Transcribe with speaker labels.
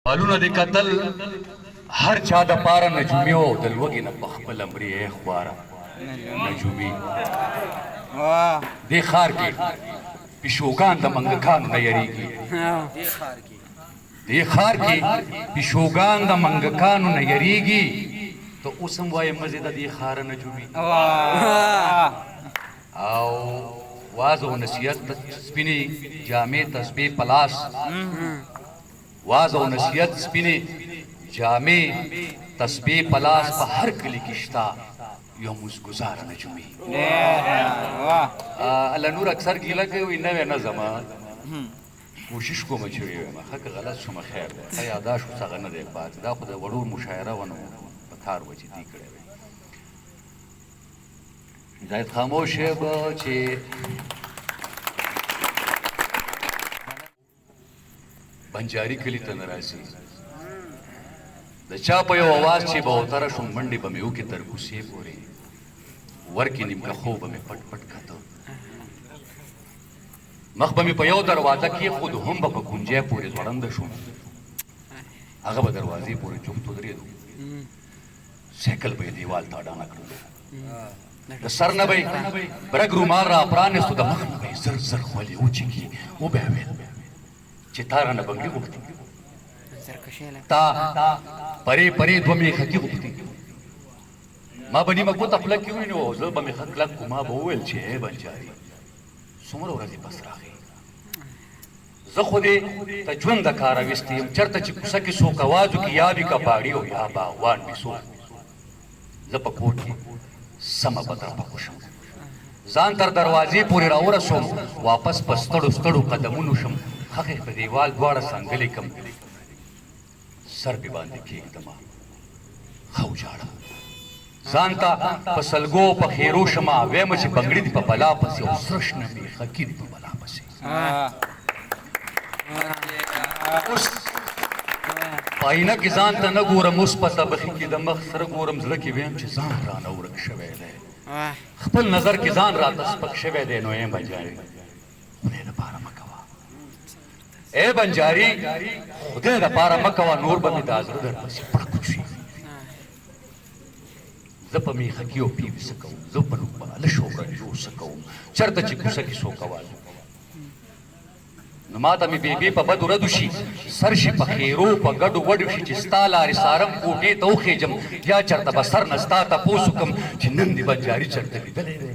Speaker 1: حالونه د قتل هر چا د پاره نجومیو د لوګي نه پخپل امرې خواره نجومي دې خار کې پیشوګان د منګکانو نه یریږي دې خار کې پیشوګان د منګکانو نه یریږي ته اوس هم وایې مزې د دې خاره نجومي او واز او نصیحت سپینې جامې تسبیح پلاس واز او نصیحت سپینې جامې تسبیح پلاس په هر کلی کې شته یو مزګزار نجومي الله نور اکثر ګیله کوي نوې نظم کوشش کوم چې ویم حق غلط شوم خیر دی یاداش څنګه نه دی پات دا خو د وړو مشاعره ونه په کار وځي دی کړی زاید خاموش به چې بنجاري کلی ته ناراضي د چا په یو आवाज چې به وتره شوم منډې به مې وکړې تر کوڅې پورې ورکې نیمکه خوب به مې پټ پټ کته مخ به مې په یو دروازه کېښود هم به په کونجۍ پورې ځوړنده شوم هغه به دروازې پورې چوپ ودرېدو سایکل به یې دیوال ته اډانه کړلو د سر نه به یې برګ رومال را پرانیستو د مخ نه به یې زر زر خولې وچکي وبه یې ویل چې تا رانه بنګړي غوښتي تا پرې پرې دوه میخه کې غوښتي ما به نیمه ګوته خوله کې ونیو زه به مې ښه کلک کو ما به وویل چې ای بنجاري څومره ورځې پس راغې زه خو دې ته ژوند د کاره ویستی یم چېرته چې کوڅه کې څوک اواز وکړي یا وي کباړي او یا باغوان وي څوک زه په کور کې سمه به در پکو شم ځان تر دروازې پورې راورسوم واپس په ستړو ستړو قدمونو شم هغې په دیوال دواړه څنګلې کم سر مې باندې کېږدمه ښه وجاړه ځان ته په سلګو په خیرو شمه ویمه چې بنګړي دي په بلا پسې او سره شنه میخکي دي په بلا پسې اوس په آینه کې ځان ته نه ګورم اوس په تبخي کې د مخ سره ګورم زړه کې ویم چې ځان رانه ورک شوی دی خپل نظر کې ځان راته سپک شوی دی نو یم بنجاري خدای دپاره مه کوه ای بنجاري خدای دپاره مه کوه نور به مې دا زړه درپسې پړک شي زه په میخه کې او پیوي څه کوم زه په لوباله شورنجو څه کوم چېرته چې کوڅه کې څوک اواز نو ما ته مې بیبي په بدو ردو شي سر شي په خیرو په ګډو وډو شي چې ستا لارې سارم کوټې ته وخېجم یا چېرته به سر نه ستا تپوس وکړم چې نن دې بنجاري چېرته لیدلی دی